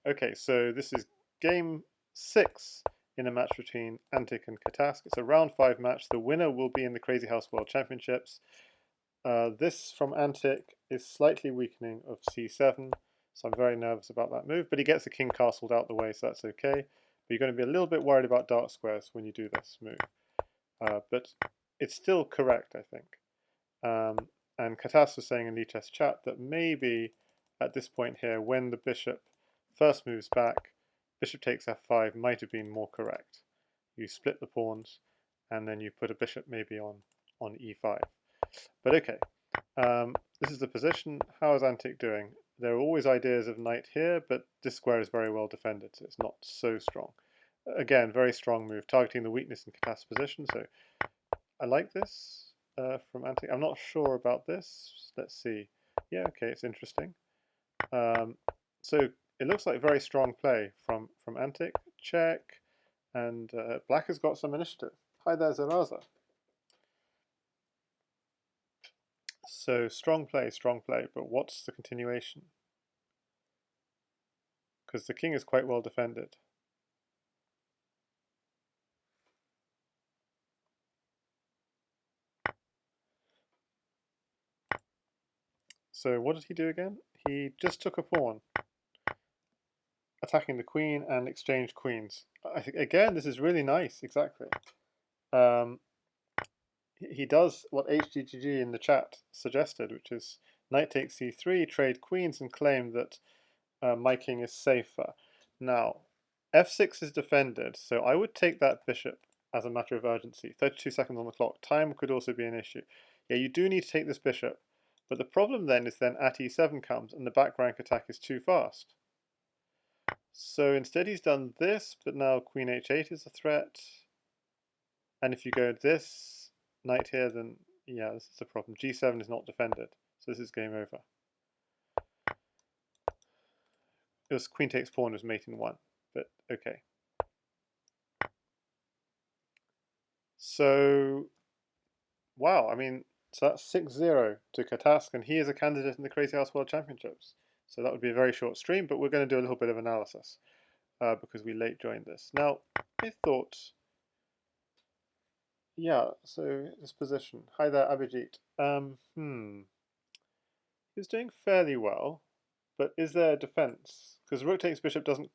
Okay, so this is game 6 in a match between Antic and catask. It's a round 5 match. The winner will be in the Crazyhouse World Championships. This from Antic is slightly weakening of c7, so I'm very nervous about that move. But he gets the king castled out the way, so that's okay. But you're going to be a little bit worried about dark squares when you do this move. But it's still correct, I think. And Katas was saying in the test chat that maybe at this point here, when the bishop first moves back, bishop takes f5 might have been more correct. You split the pawns, and then you put a bishop maybe on e5. But okay, this is the position. How is Antic doing? There are always ideas of knight here, but this square is very well defended, so it's not so strong. Again, very strong move, targeting the weakness in Katas' position, so I like this. From Antic. I'm not sure about this. Let's see. Yeah, okay, it's interesting. So it looks like very strong play from Antic. Check, and Black has got some initiative. Hi there, Zaraza. So strong play, but what's the continuation? Because the king is quite well defended. So what did he do again? He just took a pawn, attacking the queen and exchanged queens. I think again this is really nice. Exactly. He does what HGGG in the chat suggested, which is knight takes c3, trade queens, and claim that my king is safer. Now, f6 is defended, so I would take that bishop as a matter of urgency. 32 seconds on the clock. Time could also be an issue. Yeah, you do need to take this bishop, but the problem then is then at e7 comes, and the back rank attack is too fast. So instead he's done this, but now queen h8 is a threat. And if you go this knight here, then yeah, this is a problem. g7 is not defended, so this is game over. It was queen takes pawn was mate in 1, but okay. So, wow, I mean, so that's 6-0 to Katask, and he is a candidate in the Crazyhouse World Championships. So that would be a very short stream, but we're going to do a little bit of analysis because we late joined this. Now, I thought, yeah, so this position. Hi there, Abhijit. He was doing fairly well, but is there a defense? Because rook takes bishop doesn't.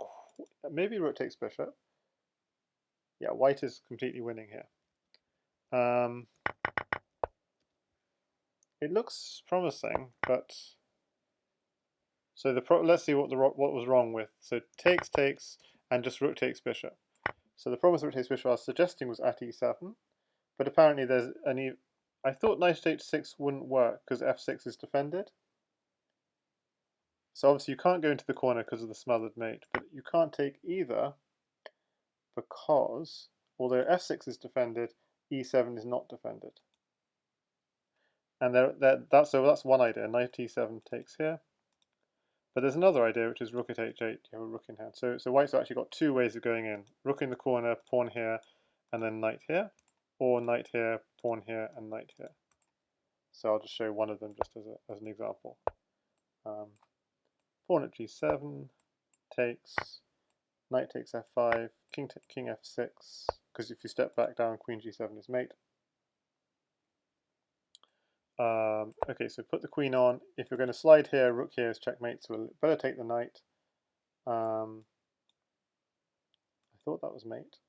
Maybe rook takes bishop. Yeah, white is completely winning here. It looks promising, but so let's see what was wrong with. So takes, and just rook takes bishop. So the problem with rook takes bishop I was suggesting was at e7, but apparently there's I thought knight h6 wouldn't work because f6 is defended. So obviously you can't go into the corner because of the smothered mate, but you can't take either because although f6 is defended, e7 is not defended. And that's one idea. Knight e7 takes here. But there's another idea, which is rook at h8. You have a rook in hand. So white's actually got two ways of going in. Rook in the corner, pawn here, and then knight here. Or knight here, pawn here, and knight here. So I'll just show one of them just as an example. Pawn at g7, takes, knight takes f5, king f6, because if you step back down, queen g7 is mate. Okay, so put the queen on. If you're going to slide here, rook here is checkmate, so we'll better take the knight. I thought that was mate.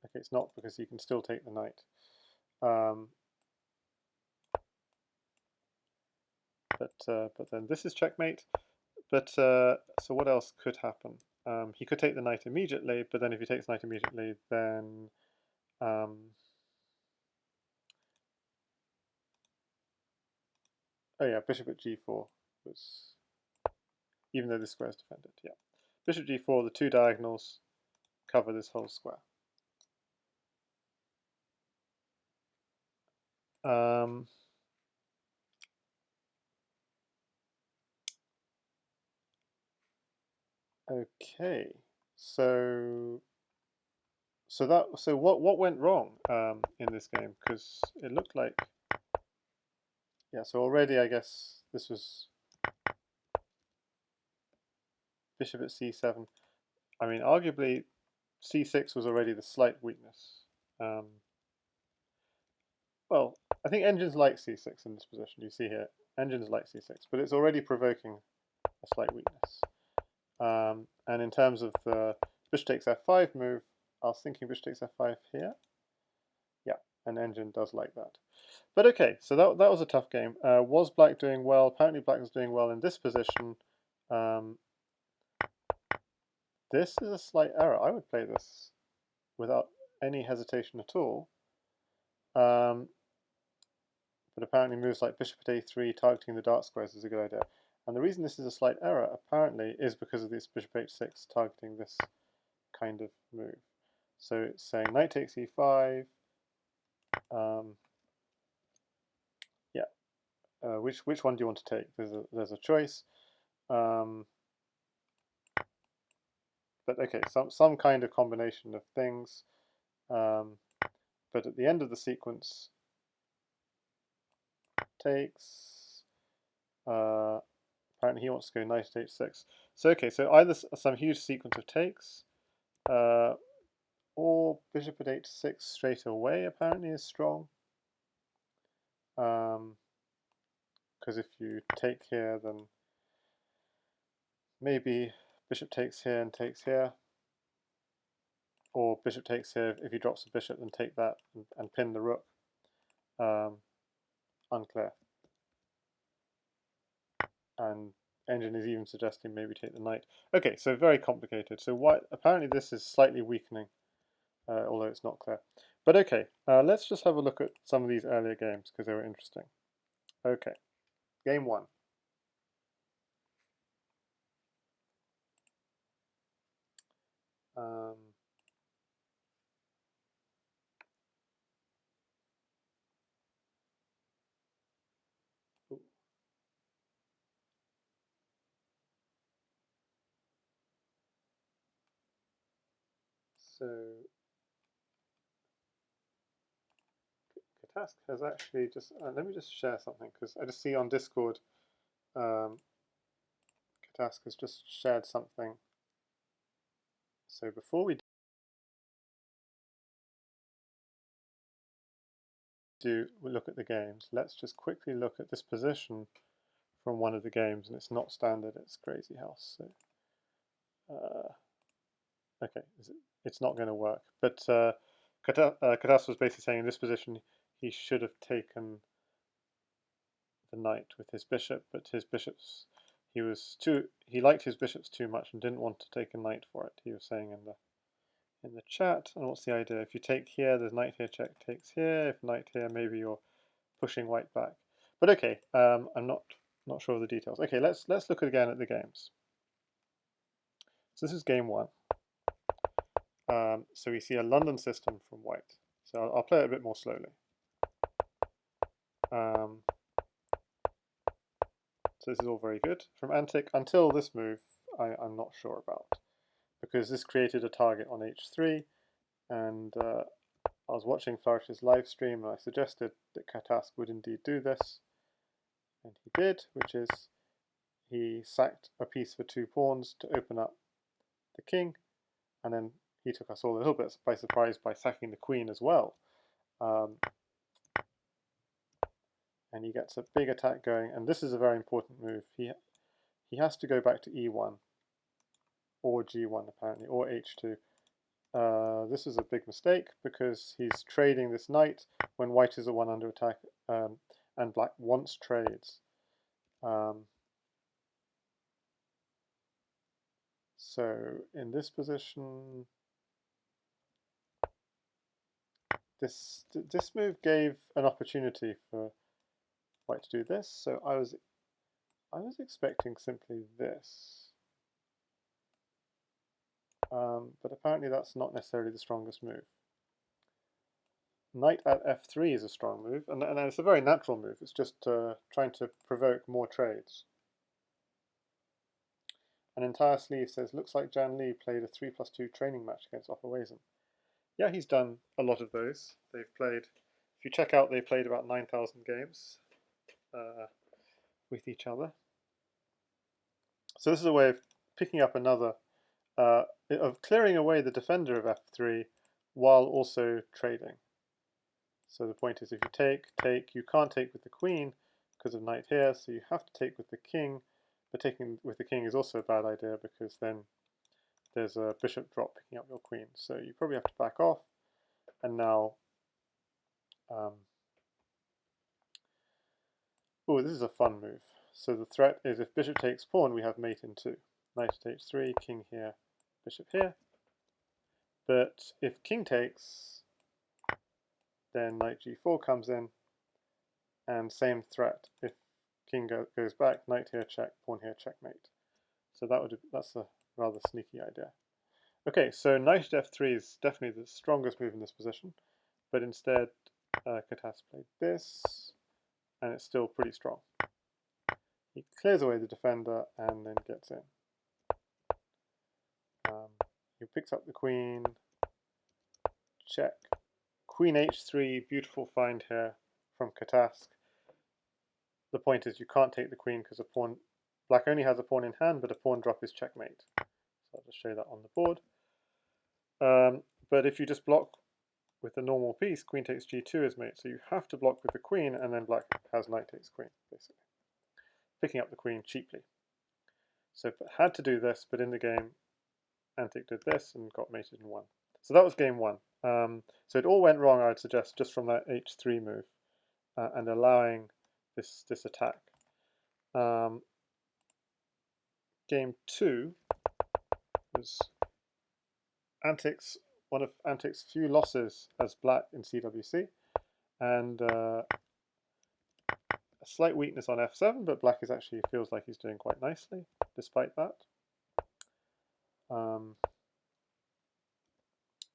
Okay, it's not because you can still take the knight. But then this is checkmate. But so what else could happen? He could take the knight immediately, but then if he takes the knight immediately, then oh yeah, bishop at g4 was, even though this square is defended, yeah. Bishop g4, the two diagonals cover this whole square. Okay, so what went wrong in this game? Because it looked like, yeah. So already I guess this was bishop at c7. I mean, arguably, c6 was already the slight weakness. Well, I think engines like c6 in this position. You see here, engines like c6, but it's already provoking a slight weakness. And in terms of the bishop takes f5 move, I was thinking bishop takes f5 here. Yeah, an engine does like that. But okay, so that was a tough game. Was black doing well? Apparently black was doing well in this position. This is a slight error. I would play this without any hesitation at all. But apparently moves like bishop at a3 targeting the dark squares is a good idea. And the reason this is a slight error apparently is because of this bishop h6 targeting this kind of move. So it's saying knight takes e5. Yeah, which one do you want to take? There's a choice. But okay, some kind of combination of things. But at the end of the sequence, takes. Apparently he wants to go knight at h6. So okay, so either some huge sequence of takes, or bishop at h6 straight away apparently is strong. Because if you take here, then maybe bishop takes here and takes here. Or bishop takes here, if he drops the bishop, then take that and pin the rook. Unclear. And engine is even suggesting maybe take the knight. Okay, so very complicated. So apparently this is slightly weakening, although it's not clear. But okay, let's just have a look at some of these earlier games because they were interesting. Okay, game 1. So catask has actually just, let me just share something because I just see on Discord, catask has just shared something. So before we look at the games, let's just quickly look at this position from one of the games, and it's not standard, it's Crazyhouse. So, okay, it's not going to work. But Katas was basically saying in this position he should have taken the knight with his bishop, but his bishops, he liked his bishops too much and didn't want to take a knight for it. He was saying in the chat. And what's the idea? If you take here, there's knight here, check takes here. If knight here, maybe you're pushing white back. But okay, I'm not sure of the details. Okay, let's look again at the games. So this is game 1. So we see a London system from white. So I'll play it a bit more slowly. So this is all very good. From Antic until this move, I'm not sure about, because this created a target on h3, and I was watching Flourish's live stream, and I suggested that catask would indeed do this, and he did, which is he sacked a piece for 2 pawns to open up the king, and then he took us all a little bit by surprise by sacking the queen as well. And he gets a big attack going, and this is a very important move. He has to go back to e1 or g1 apparently, or h2. This is a big mistake because he's trading this knight when white is the one under attack, and black wants trades. So in this position, this move gave an opportunity for white to do this. So I was expecting simply this, but apparently that's not necessarily the strongest move. Knight at f3 is a strong move, and it's a very natural move. It's just trying to provoke more trades. An entire sleeve says, looks like Jan Lee played a 3+2 training match against Opperwaisen. Yeah, he's done a lot of those. They've played, if you check out, they played about 9,000 games with each other. So this is a way of picking up another, of clearing away the defender of f3 while also trading. So the point is, if you take, you can't take with the queen because of knight here, so you have to take with the king, but taking with the king is also a bad idea because then there's a bishop drop picking up your queen. So you probably have to back off, and now, oh, this is a fun move. So the threat is if bishop takes pawn, we have mate in 2. Knight at h3, king here, bishop here. But if king takes, then knight g4 comes in, and same threat. If king goes back, knight here check, pawn here checkmate. So that's a rather sneaky idea. Okay, so knight at f3 is definitely the strongest move in this position, but instead catask played this, and it's still pretty strong. He clears away the defender and then gets in. He picks up the queen, check. Queen h3, beautiful find here from catask. The point is you can't take the queen because a pawn, black only has a pawn in hand, but a pawn drop is checkmate. So I'll just show you that on the board. But if you just block with the normal piece, queen takes g2 is mate. So you have to block with the queen, and then black has knight takes queen, basically. Picking up the queen cheaply. So had to do this, but in the game, Antic did this and got mated and won. So that was game 1. So it all went wrong, I'd suggest, just from that h3 move and allowing this attack. Game 2 was one of Antic's few losses as black in CWC, and a slight weakness on f7, but black actually feels like he's doing quite nicely despite that.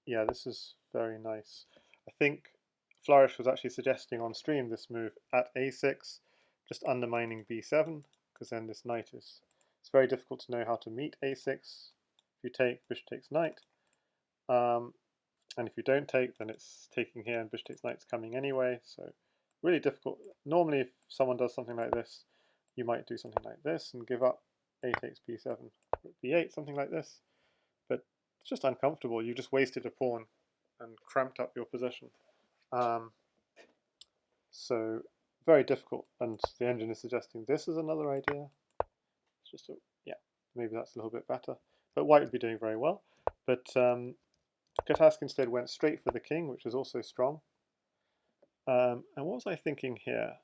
Yeah, this is very nice. I think Flourish was actually suggesting on stream this move at a6, just undermining b7, because then this knight it's very difficult to know how to meet a6. If you take, bishop takes knight, and if you don't take, then it's taking here, and bishop takes knight's coming anyway, so really difficult. Normally, if someone does something like this, you might do something like this and give up a takes b7, b8, something like this, but it's just uncomfortable. You just wasted a pawn and cramped up your position. So very difficult, and the engine is suggesting this is another idea. It's just yeah, maybe that's a little bit better, but white would be doing very well. But catask instead went straight for the king, which is also strong. And what was I thinking here?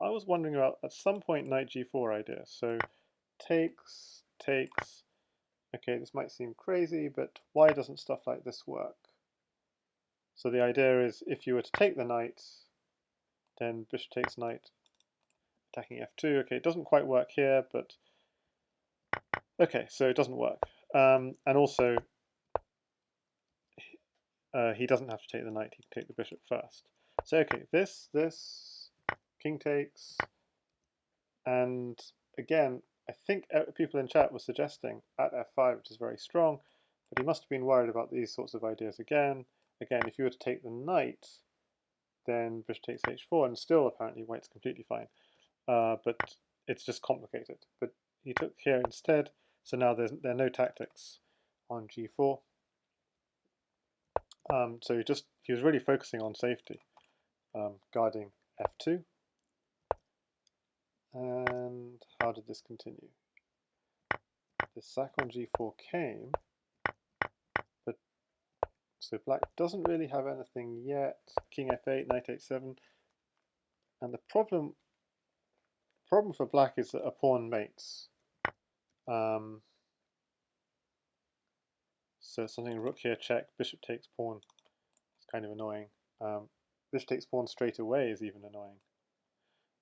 I was wondering about at some point knight g4 idea. So takes. Okay, this might seem crazy, but why doesn't stuff like this work? So the idea is if you were to take the knight, then bishop takes knight, attacking f2. Okay, it doesn't quite work here, but okay, so it doesn't work. And also, he doesn't have to take the knight, he can take the bishop first. So okay, this, king takes, and again, I think people in chat were suggesting at f5, which is very strong, but he must have been worried about these sorts of ideas again. Again, if you were to take the knight, then bishop takes h4, and still apparently white's completely fine. But it's just complicated. But he took here instead, so now there are no tactics on g4. So he was really focusing on safety, guarding f2. And how did this continue? The sack on g4 came, but so black doesn't really have anything yet. King f8, knight h7, and the problem for black is that a pawn mates. So something rook here check, bishop takes pawn. It's kind of annoying. Bishop takes pawn straight away is even annoying.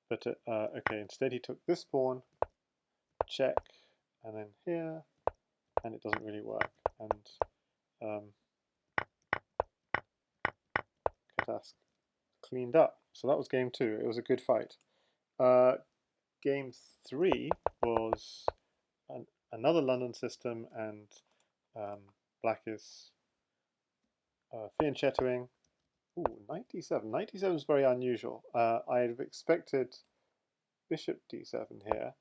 But okay, instead he took this pawn, check, and then here, and it doesn't really work. And catask cleaned up. So that was game 2. It was a good fight. Game 3 was another London system, and black is fianchettoing. Ooh, knight d7. Knight d7 is very unusual. I'd have expected bishop d7 here,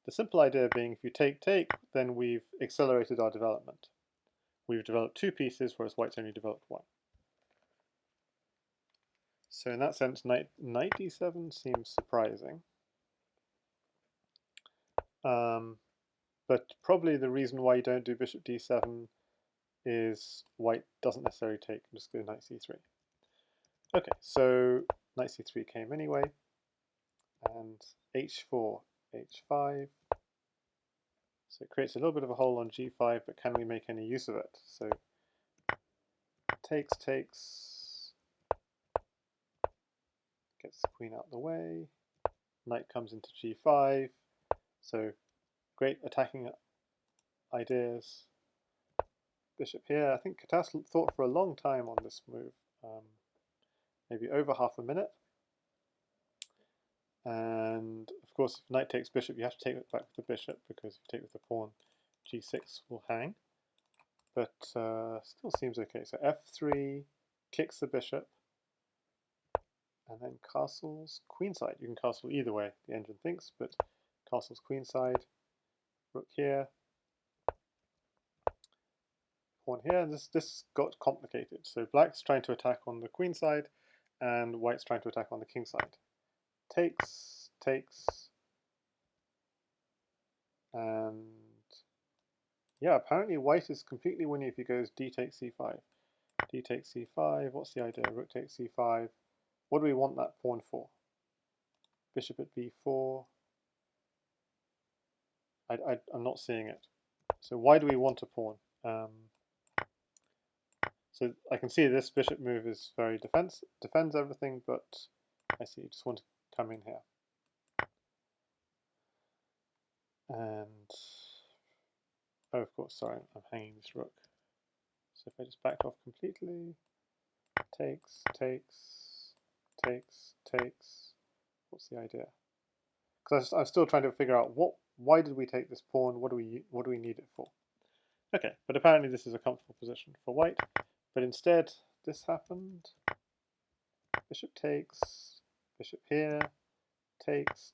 The simple idea being if you take, then we've accelerated our development. We've developed 2 pieces, whereas white's only developed 1. So in that sense, knight d7 seems surprising. But probably the reason why you don't do bishop d7 is white doesn't necessarily take. Just go knight c3. Okay, so knight c3 came anyway, and h4, h5. So it creates a little bit of a hole on g5, but can we make any use of it? So takes, gets the queen out of the way, knight comes into g5, so great attacking ideas. Bishop here. I think catask thought for a long time on this move, maybe over half a minute. And of course, if knight takes bishop, you have to take it back with the bishop, because if you take with the pawn, g6 will hang. But still seems okay. So f3 kicks the bishop, and then castles queenside. You can castle either way, the engine thinks, but castles queenside. Rook here, pawn here, and this got complicated. So black's trying to attack on the queen side, and white's trying to attack on the king side. Takes, and yeah, apparently white is completely winning if he goes d takes c5. D takes c5, what's the idea? Rook takes c5. What do we want that pawn for? Bishop at b4. I'm not seeing it. So why do we want a pawn? So I can see this bishop move is very defends everything, but I see you just want to come in here. And, oh, of course, sorry, I'm hanging this rook. So if I just backed off completely, takes, what's the idea? Because I'm still trying to figure out why did we take this pawn? What do we need it for? Okay, but apparently this is a comfortable position for white. But instead, this happened. Bishop takes, bishop here, takes,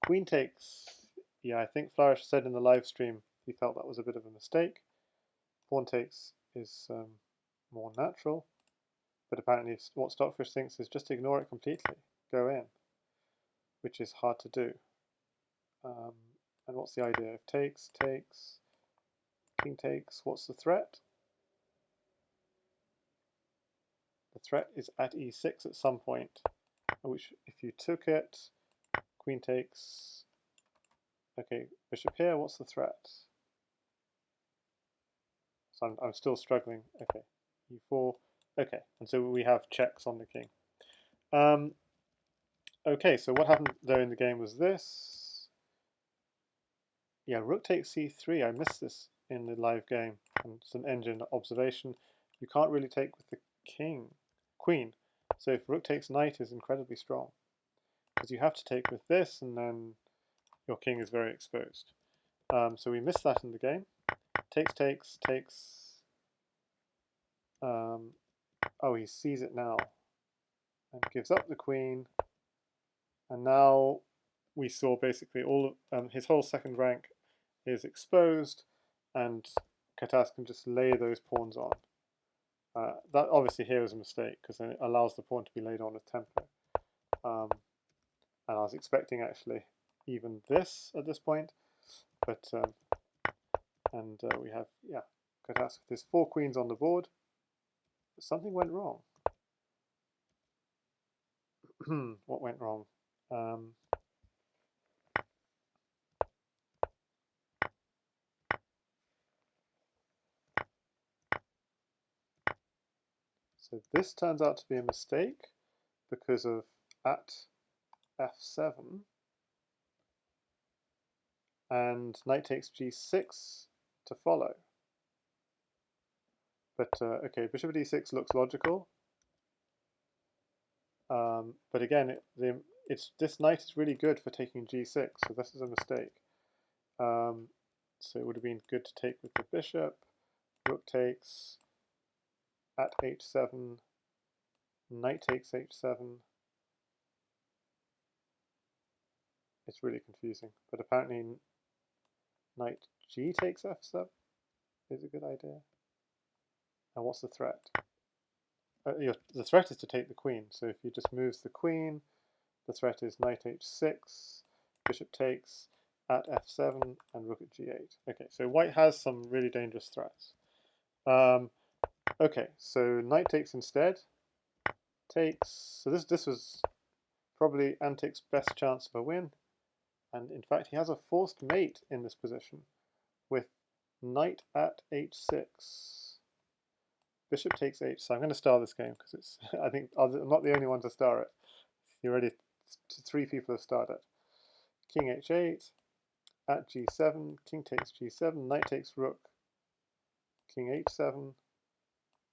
queen takes. Yeah, I think Flourish said in the live stream he felt that was a bit of a mistake. Pawn takes is more natural, but apparently what Stockfish thinks is just ignore it completely, go in, which is hard to do. And what's the idea? If takes, king takes, what's the threat? The threat is at e6 at some point, which if you took it, queen takes, okay, bishop here, what's the threat? So I'm still struggling, okay, e4, okay, and so we have checks on the king. Okay, so what happened there in the game was this. Yeah, rook takes c3, I missed this in the live game, and it's an engine observation. You can't really take with the queen. So if rook takes knight is incredibly strong, because you have to take with this, and then your king is very exposed. So we missed that in the game. Takes. Oh, he sees it now, and gives up the queen. And now we saw basically all of his whole second rank is exposed, and catask can just lay those pawns on. That obviously here is a mistake, because then it allows the pawn to be laid on with tempo. And I was expecting actually even this at this point, but we have, yeah, catask with his 4 queens on the board. Something went wrong. What went wrong? So this turns out to be a mistake because of at f7 and knight takes g6 to follow. But okay, bishop at e6 looks logical. But again, this knight is really good for taking g6, so this is a mistake. So it would have been good to take with the bishop. Rook takes at h7, knight takes h7. It's really confusing. But apparently knight g takes f7 is a good idea. And what's the threat? The threat is to take the queen. So if you just moves the queen, the threat is knight h6, bishop takes at f7, and rook at g8. Okay, so white has some really dangerous threats. Okay, so knight takes instead. Takes. So this was probably Antic's best chance of a win. And in fact, he has a forced mate in this position with knight at h6. Bishop takes h. So I'm going to star this game because it's. I think I'm not the only one to star it. You already 3 people have starred it. King h8 at g7. King takes g7. Knight takes rook. King h7.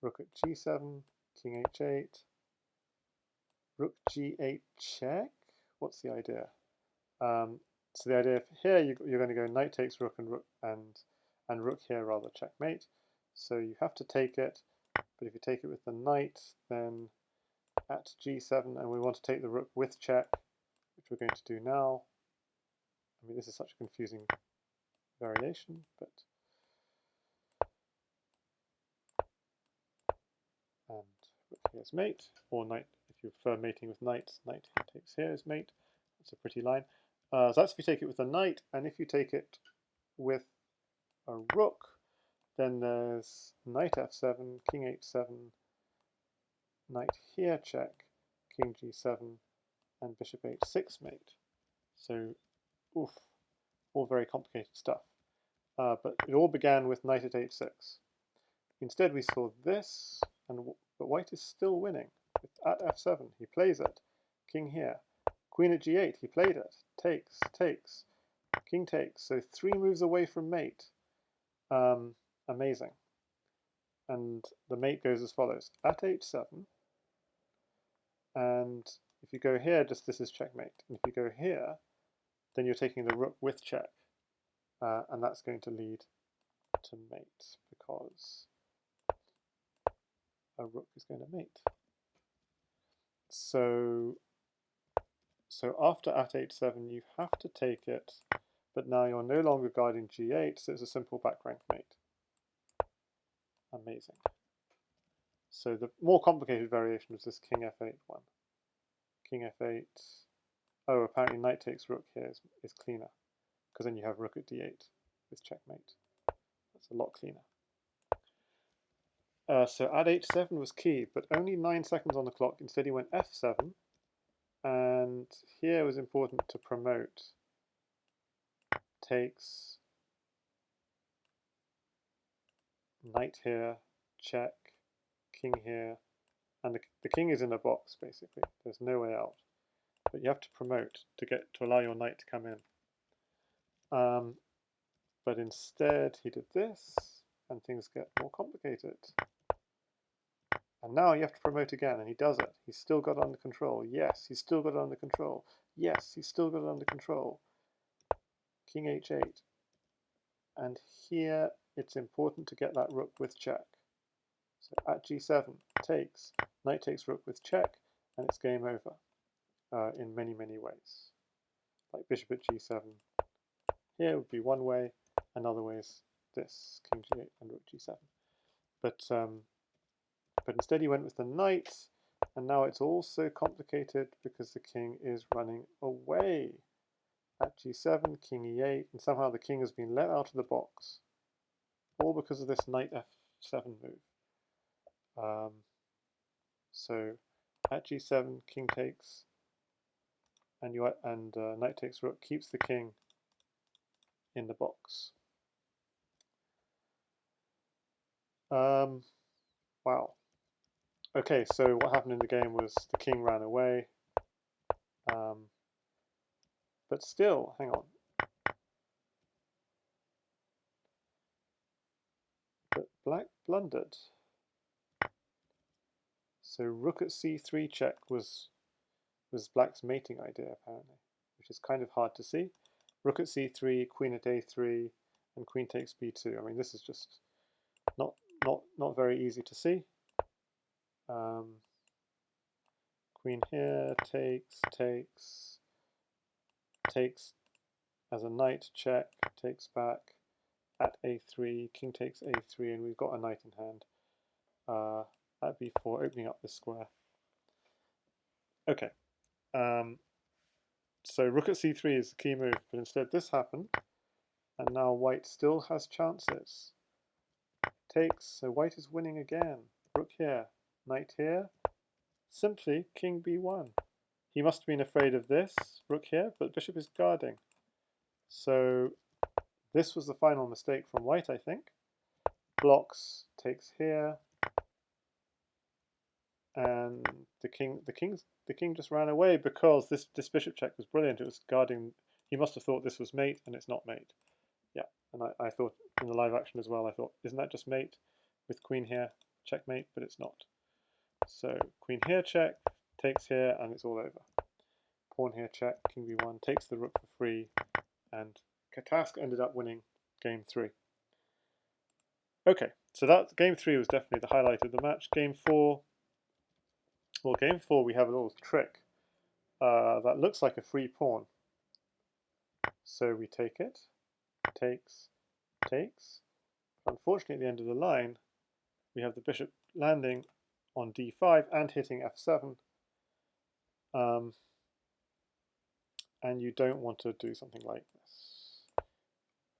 Rook at g7. King h8. Rook g8 check. What's the idea? So the idea here you're going to go knight takes rook and rook here rather checkmate. So you have to take it, but if you take it with the knight, then at g7, and we want to take the rook with check, which we're going to do now. I mean, this is such a confusing variation, but and rook here is mate, or knight if you prefer mating with knight. Knight here takes here is mate. That's a pretty line. So that's if you take it with the knight, and if you take it with a rook, then there's knight f7, king h7, knight here check, king g7, and bishop h6 mate. So, oof, all very complicated stuff. But it all began with knight at h6. Instead, we saw this, but white is still winning. At f7, he plays it. King here. Queen at g8, he played it. Takes, takes. King takes. So 3 moves away from mate. Amazing. And the mate goes as follows. At h7, and if you go here, just this is checkmate. And if you go here, then you're taking the rook with check. And that's going to lead to mate, because a rook is going to mate. So after at h7, you have to take it, but now you're no longer guarding g8, so it's a simple back rank mate. Amazing. So the more complicated variation was this king f8 one. King f8. Oh, apparently knight takes rook here is cleaner, because then you have rook at d8 with checkmate. That's a lot cleaner. So at h7 was key, but only 9 seconds on the clock. Instead he went f7, and here was important to promote. Takes, knight here, check, king here, and the king is in a box basically. There's no way out, but you have to promote to allow your knight to come in. But instead he did this, and things get more complicated. And now you have to promote again, and he does it. He's still got it under control. Yes, he's still got it under control. Yes, he's still got it under control. King h8. And here it's important to get that rook with check. So at g7, takes, knight takes rook with check, and it's game over in many, many ways. Like bishop at g7 here would be one way, another way is this, king g8 and rook g7. But instead he went with the knight, and now it's also complicated because the king is running away. At g7, king e8, and somehow the king has been let out of the box, all because of this knight f7 move. So at g7, king takes, and knight takes rook, keeps the king in the box. Wow. Okay, so what happened in the game was the king ran away. But still, hang on. But black blundered. So rook at c3 check was black's mating idea, apparently, which is kind of hard to see. Rook at c3, queen at a3, and queen takes b2. I mean, this is just not very easy to see. Queen here takes, takes as a knight check, takes back at a3, king takes a3, and we've got a knight in hand. At b4, opening up this square. Okay, so rook at c3 is the key move, but instead this happened, and now white still has chances. Takes, so white is winning again. Rook here, knight here, simply king b1. He must have been afraid of this, rook here, but bishop is guarding. So this was the final mistake from white, I think. Blocks, takes here, and the king just ran away because this bishop check was brilliant. It was guarding. He must have thought this was mate, and it's not mate. Yeah, and I thought in the live action as well, I thought, isn't that just mate with queen here, checkmate? But it's not. So queen here check, takes here, and it's all over. Pawn here check, king b1, takes the rook for free, and catask ended up winning game 3. Okay, so that game 3 was definitely the highlight of the match. Game 4, well, game 4 we have a little trick that looks like a free pawn. So we take it, takes, takes. Unfortunately, at the end of the line, we have the bishop landing on d5 and hitting f7. And you don't want to do something like this,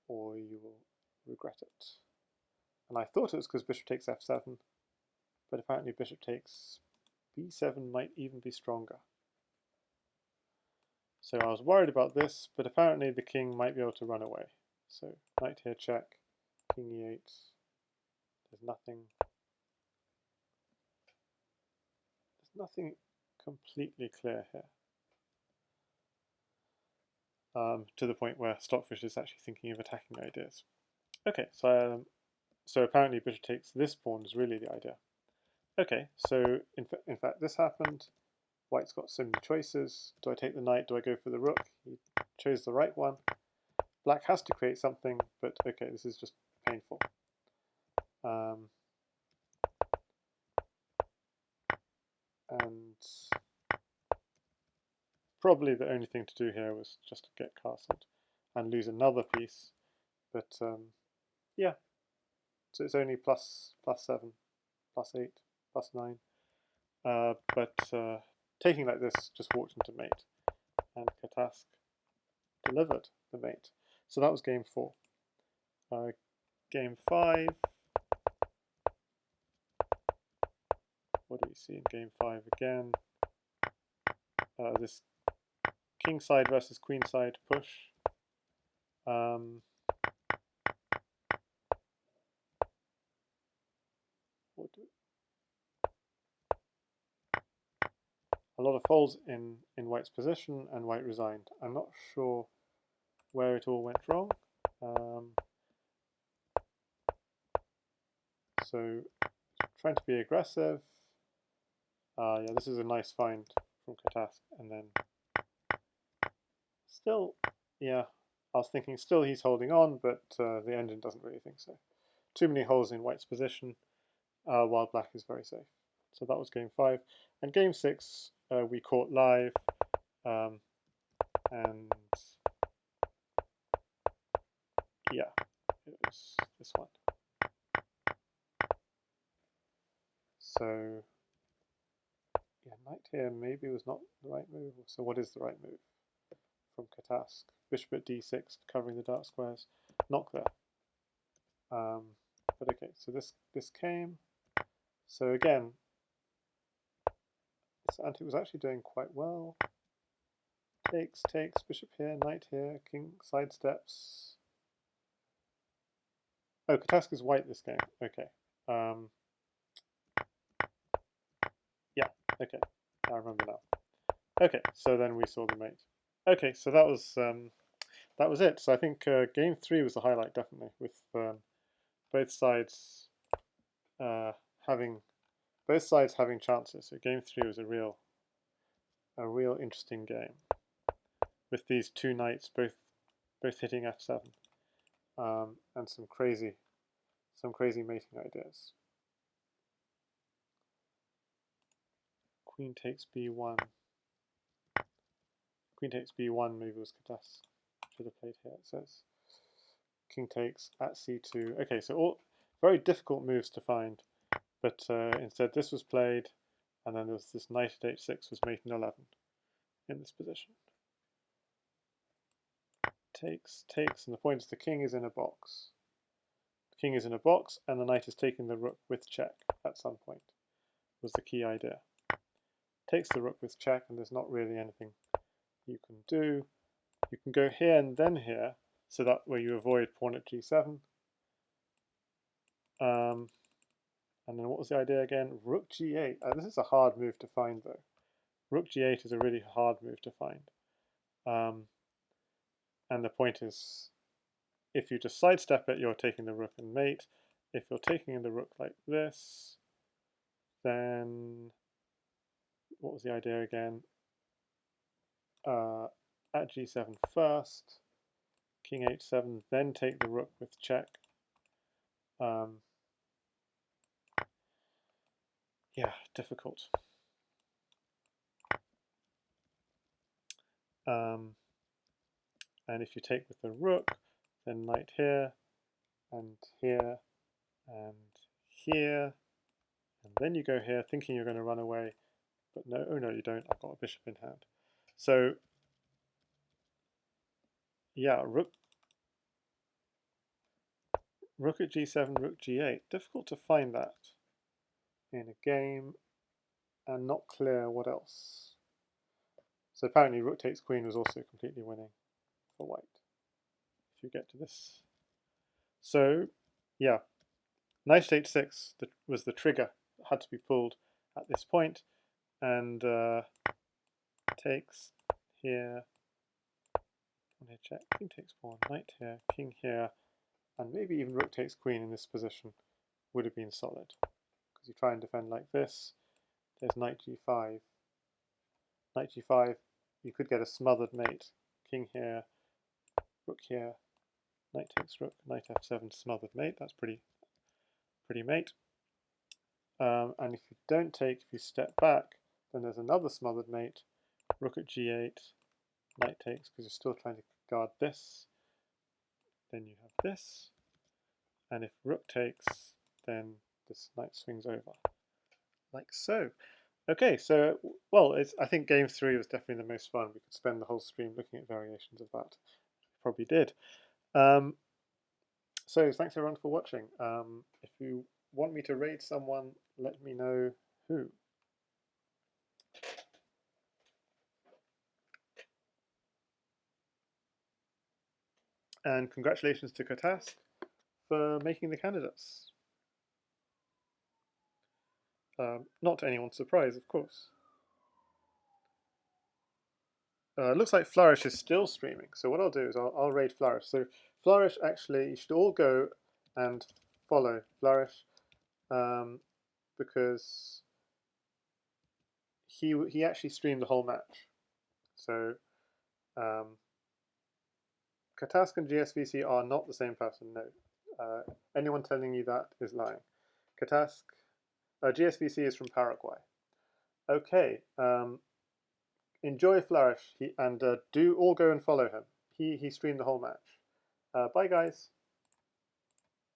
or you will regret it. And I thought it was because bishop takes f7, but apparently bishop takes b7 might even be stronger. So I was worried about this, but apparently the king might be able to run away. So knight here check, king e8, there's nothing completely clear here. To the point where Stockfish is actually thinking of attacking ideas. Okay, so apparently bishop takes this pawn is really the idea. Okay, so in fact this happened. White's got so many choices. Do I take the knight? Do I go for the rook? He chose the right one. Black has to create something, but okay, this is just painful. And probably the only thing to do here was just to get castled and lose another piece. But yeah, so it's only plus 7, plus 8, plus 9. But taking like this just walked into mate, and catask delivered the mate. So that was game 4. Game 5. What do we see in game 5 again? This king side versus queen side push. A lot of folds in white's position, and white resigned. I'm not sure where it all went wrong. So trying to be aggressive. Yeah, this is a nice find from catask, and then still, yeah, I was thinking still he's holding on, but the engine doesn't really think so. Too many holes in white's position, while black is very safe. So that was game 5. And game 6, we caught live, and yeah, it was this one. So yeah, knight here maybe was not the right move. So what is the right move from catask? Bishop at d6, covering the dark squares. Knock there. But okay, so this came. So again, this Antic was actually doing quite well. Takes, takes, bishop here, knight here, king sidesteps. Oh, catask is white this game. Okay. Yeah, okay. I remember now. Okay, so then we saw the mate. Okay, so that was it. So I think game 3 was the highlight, definitely, with both sides having chances. So game 3 was a real interesting game with these two knights both hitting f7, and some crazy mating ideas. Queen takes b1. queen takes b1, maybe it was catask. Should have played here, it says. King takes at c2. Okay, so all very difficult moves to find, but instead this was played, and then there was this knight at h6 was mate in 11 in this position. Takes, takes, and the point is the king is in a box. The king is in a box, and the knight is taking the rook with check at some point, was the key idea. Takes the rook with check, and there's not really anything you can do. You can go here and then here, so that way you avoid pawn at g7. And then what was the idea again? Rook g8. This is a hard move to find, though. Rook g8 is a really hard move to find. And the point is, if you just sidestep it, you're taking the rook and mate. If you're taking the rook like this, then what was the idea again? At g7 first, king h7, then take the rook with check. Yeah, difficult. And if you take with the rook, then knight here, and here, and here, and then you go here thinking you're going to run away, but no, oh no you don't, I've got a bishop in hand. So yeah, rook at g7, rook g8, difficult to find that in a game, and not clear what else. So apparently rook takes queen was also completely winning for white, if you get to this. So yeah, knight at h6 was the trigger that had to be pulled at this point, and takes here, pawn here check, king takes pawn, knight here, king here, and maybe even rook takes queen in this position would have been solid. Because you try and defend like this, there's knight g5. Knight g5, you could get a smothered mate. King here, rook here, knight takes rook, knight f7, smothered mate. That's pretty mate. And if you don't take, if you step back, then there's another smothered mate, rook at g8, knight takes, because you're still trying to guard this. Then you have this, and if rook takes, then this knight swings over, like so. Okay, so, well, I think game 3 was definitely the most fun. We could spend the whole stream looking at variations of that. Probably did. So thanks everyone for watching. If you want me to raid someone, let me know who. And congratulations to Catask for making the candidates. Not to anyone's surprise, of course. Looks like Flourish is still streaming, so what I'll do is I'll raid Flourish. So Flourish, actually, you should all go and follow Flourish, because he actually streamed the whole match. So Catask and GSVC are not the same person, no. Anyone telling you that is lying. GSVC is from Paraguay. Okay, enjoy Flourish, and do all go and follow him. He streamed the whole match. Bye guys.